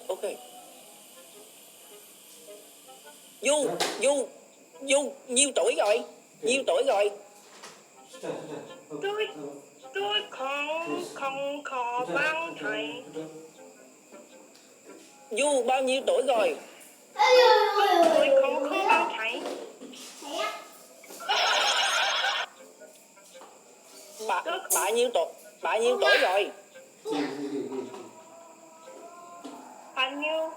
ok. Du nhiêu tuổi rồi? Nhiêu tuổi rồi? Tôi không có bằng thầy. Du bao nhiêu tuổi rồi? Tôi không có bằng thầy. Bà nhiêu tuổi? Bà nhiêu tuổi rồi? Bao nhiêu?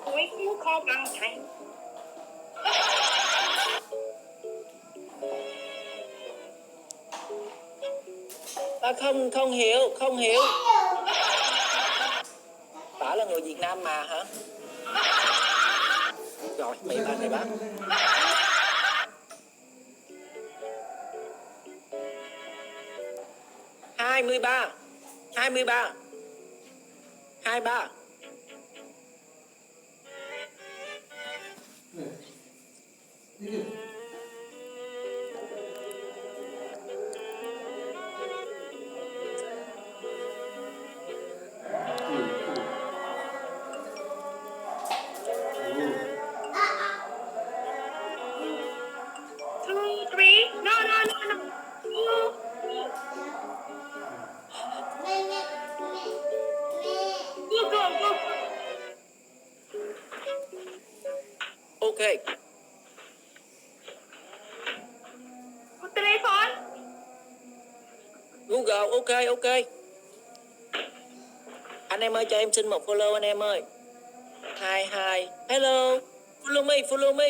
Tôi không có bằng thầy. Ta không hiểu. Bà là người Việt Nam mà hả? Rồi, mày ba này bác. 23. 23. 23. Two, three. No. Two, three. Go. Ok. Có telephone. Google, ok. Anh em ơi, cho em xin một follow anh em ơi. Hi. Hello. Follow me.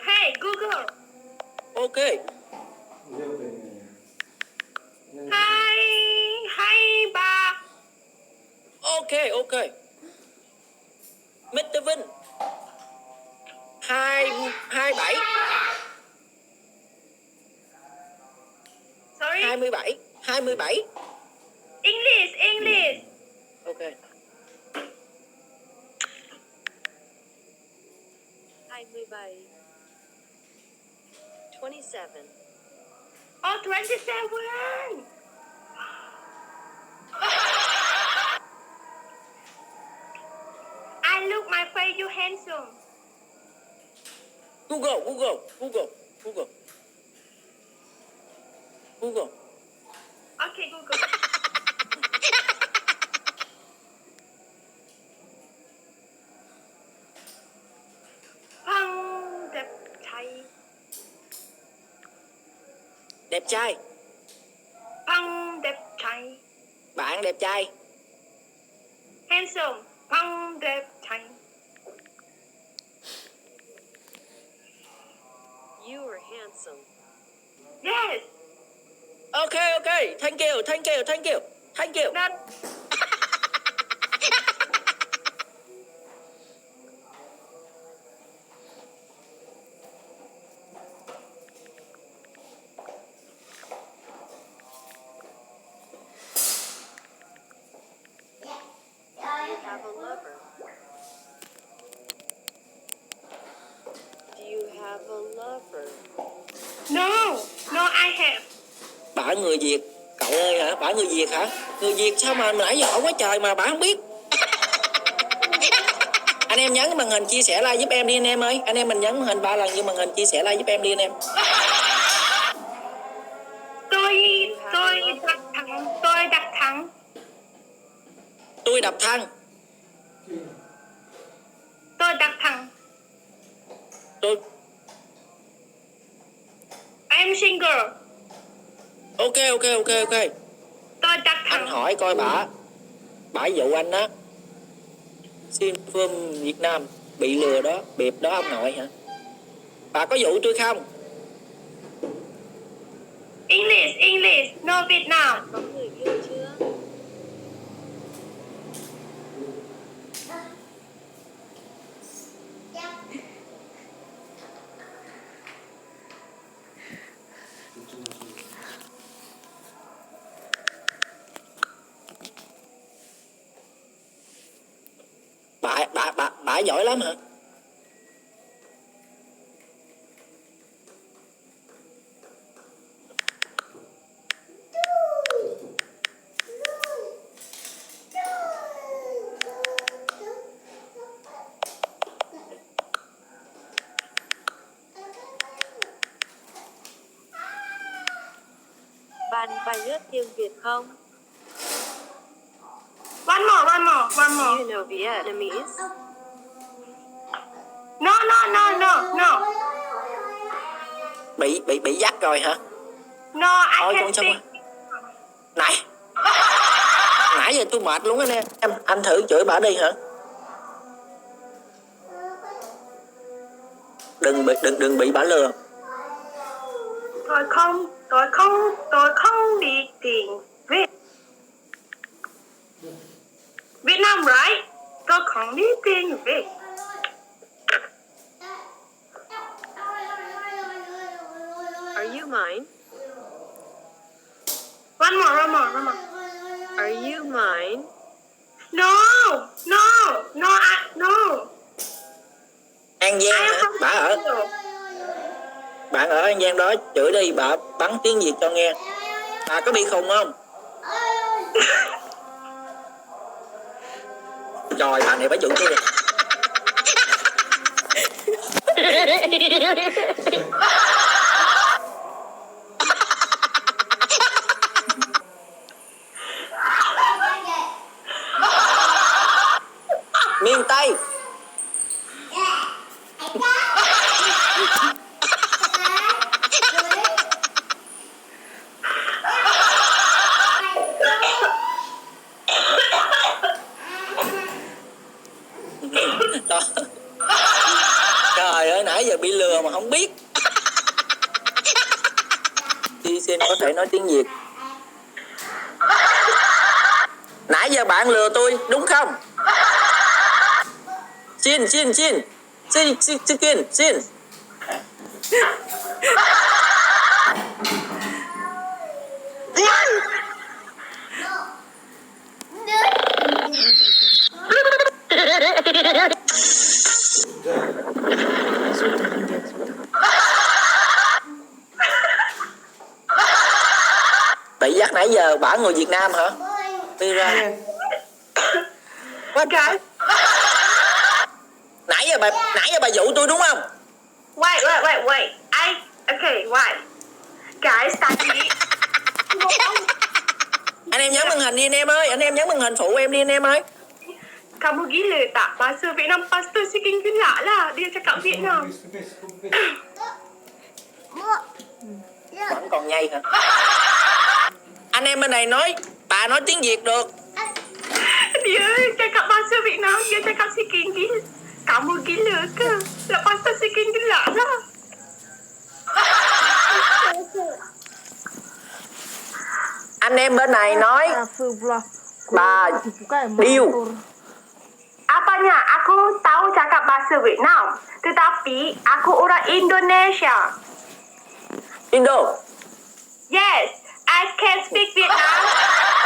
Hey, Google. Ok. Hi, bà. Ok. Mr. Vinh. 27. Sorry. 27. English. Ok. 27. 27. Oh, 27. I look my face, you handsome. Google. Okay, Google. Phong đẹp trai. Đẹp trai. Phong đẹp trai. Bạn đẹp trai. Handsome. Phong đẹp trai. You are handsome. Yes. Ok. Thank you. That. Have a lover. Do you have a lover? No, I have. Bà người Việt. Cậu ơi hả? Bà người Việt hả? Người Việt sao mà nãy giờ hỏi quá trời mà bà không biết. Anh em nhấn màn hình chia sẻ like giúp em đi anh em ơi. Anh em mình nhấn màn hình 3 lần như màn hình chia sẻ like giúp em đi anh em. Tôi đặt thẳng. Tôi đập thăng. Tôi. I'm single. Ok. Tôi đặt thẳng. Anh hỏi coi bà dụ anh á. Xin phơm Việt Nam bị lừa đó, bịp đó ông nội hả? Bà có dụ tôi không? English, no Vietnam. Có người yêu chưa? Bà giỏi lắm hả? Bạn phải biết tiếng Việt không? One more, one more, one Do more. you know Vietnamese? No, no, no, no, no. Bị dắt rồi hả? No, I Thôi can con xong speak. rồi. Nãy giờ tôi mệt luôn anh em. Anh thử chửi bà đi hả? Đừng bị bà lừa. Tôi không biết tiếng Việt. Việt Nam, right? Tôi không biết tiếng Việt. Are you mine? One more, one more, one more. Are you mine? No, no, no, no. An I Giang am hả? from Brazil. Bạn ở An Giang đó chửi đi, bà bắn tiếng Việt cho nghe. Bà có bị khùng không? Trời, bà này bà dụ tôi rồi. Miền Tây. Đó. Trời ơi, nãy giờ bị lừa mà không biết. Chị xin có thể nói tiếng Việt. Nãy giờ bạn lừa tôi đúng không? Xin. Bị dắt nãy giờ bà người Việt Nam hả? Đi ra. What? Guys, Nãy giờ bà dụ tôi đúng không? wait. Okay, wait. Guys, tadi. Anh em nhấn màn hình đi anh em ơi, anh em nhấn màn hình phụ em đi anh em ơi. Kamu gila tak? Bahasa Vietnam pastor sikit gelak lah. Dia cakap Vietnam. Vẫn còn nhây hả? Anh em bên này nói, bà nói tiếng Việt được. Dia cakap bahasa Vietnam. Dia cakap sikit gila. Kamu gila ke? Lepas tu sikit gelak lah. Anh em bên này nói bà điêu. Apanya? Aku tahu cakap bahasa Vietnam. Tetapi aku orang Indonesia. Indo. Yes, I can speak Vietnam.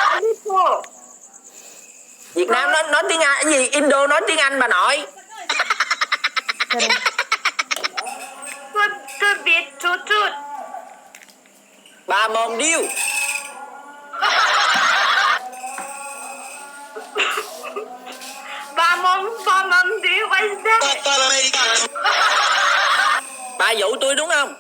A little. Việt Nam nói tiếng Anh cái gì? Indo nói tiếng Anh bà nội. Chút biết chút. Bà mồm điêu. Ba mom, dear, what is that? Bà dụ tôi đúng không?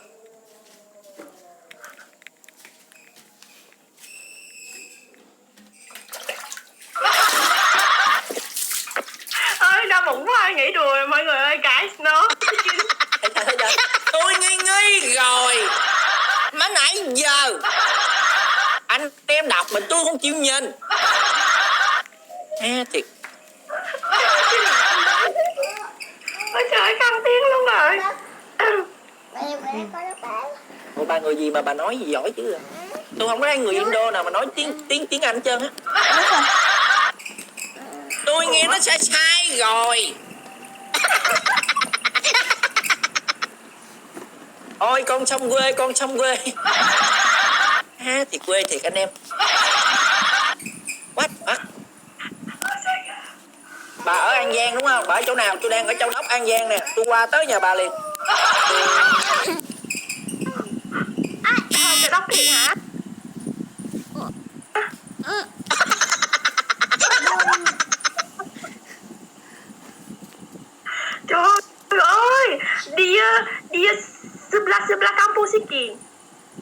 Ơi, đau bụng quá, nghỉ đùa rồi mọi người ơi, guys, no. Tôi nghi rồi. Mà nãy giờ anh em đọc mà tôi không chịu nhìn. Ha thiệt. Ôi trời ơi, căng tiếng luôn rồi. Ủa bà người gì mà bà nói gì giỏi chứ? Tôi không có thấy người Indo nào mà nói tiếng Anh hết trơn á. Tôi nghe nó sai rồi. Ôi con sông quê. Ha thì quê thiệt anh em. What? Bà ở An Giang đúng không? Bà ở chỗ nào? Tôi đang ở Châu Đốc An Giang nè. Tôi qua tới nhà bà liền. Châu Đốc thiệt hả? Trời ơi, dia sebelah kampung sikit.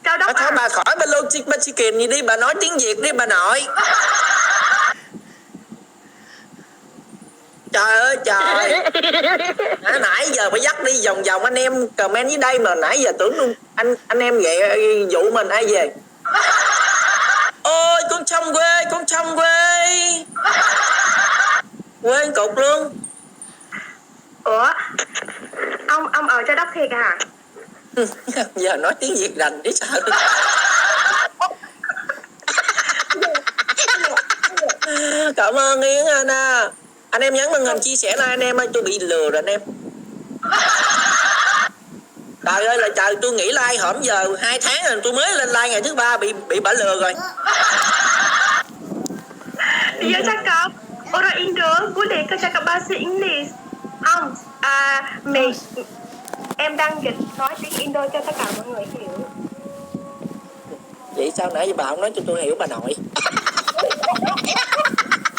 Châu Đốc. Thôi bà khỏi hello chicken gì đi, bà nói tiếng Việt đi bà nội. Trời ơi trời. Nãy giờ phải dắt đi vòng vòng anh em comment dưới đây mà nãy giờ tưởng luôn anh em vậy dụ mình ai về. Ôi con trong quê, con trong quê. Quên cục luôn. Ủa, ông ở Châu Đốc thiệt à? Giờ nói tiếng Việt rành chứ sao. Cảm ơn Yến anh à. Anh em nhấn màn hình chia sẻ like anh em ơi, tôi bị lừa rồi anh em. Trời ơi là trời, tôi nghĩ like hổm giờ 2 tháng rồi tôi mới lên like ngày thứ 3 bị bả lừa rồi. Dia cakap orang Indo boleh ke cakap bahasa Inggeris? Không, em đang dịch nói tiếng Indo cho tất cả mọi người hiểu. Vậy sao nãy giờ bà không nói cho tôi hiểu bà nội?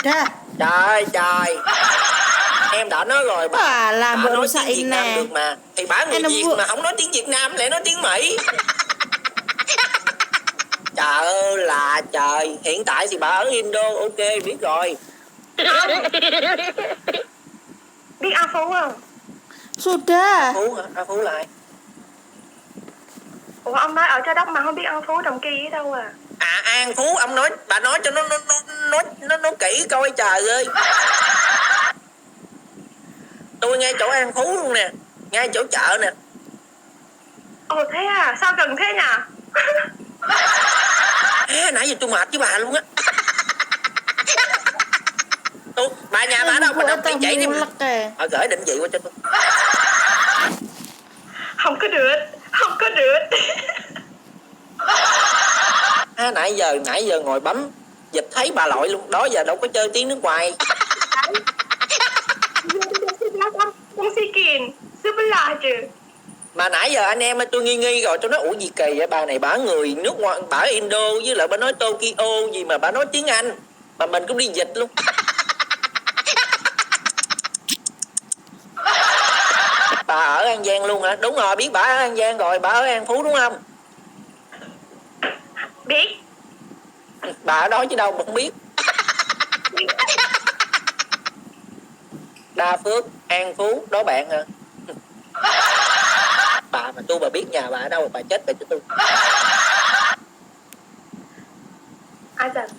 Ra Trời trời. Em đã nói rồi bà làm bà bộ nói sậy tiếng Việt Nam nè. được mà. Thì bà người Em nó Việt vừa- mà không nói tiếng Việt Nam lại nói tiếng Mỹ. Trời ơi là trời. Hiện tại thì bà ở Indo, ok biết rồi. Biết A Phú không? Sudah. Phú hả? À, Phú lại. Ủa ông nói ở Châu Đốc mà không biết An Phú Đồng Kỳ ở đâu à? À An Phú, ông nói bà nói cho nó kỹ coi trời ơi. Tôi ngay chỗ An Phú luôn nè, ngay chỗ chợ nè. Ồ thế à, sao gần thế nhỉ? Nãy giờ tôi mệt với bà luôn á. Bà nhà bà đâu mà đọc kỹ chỉ đi. Gửi định vị qua cho tôi. Không có được, không có được. Nãy giờ ngồi bấm dịch thấy bà lội luôn. Đó giờ đâu có chơi tiếng nước ngoài. Không si kiền, sebelah je. Mà nãy giờ anh em tôi nghi rồi, tôi nói ủa gì kỳ vậy, bà này bả người nước ngoài, bả Indo với lại bà nói Tokyo gì mà bả nói tiếng Anh mà mình cũng đi dịch luôn. Bà ở An Giang luôn hả? Đúng rồi, biết bà ở An Giang rồi, bà ở An Phú đúng không? Biết. Bà ở đó chứ đâu mà không biết. Đa Phước, An Phú, đó bạn hả? Bà mà tôi mà biết nhà bà ở đâu bà chết bà cho tôi. Ai dần?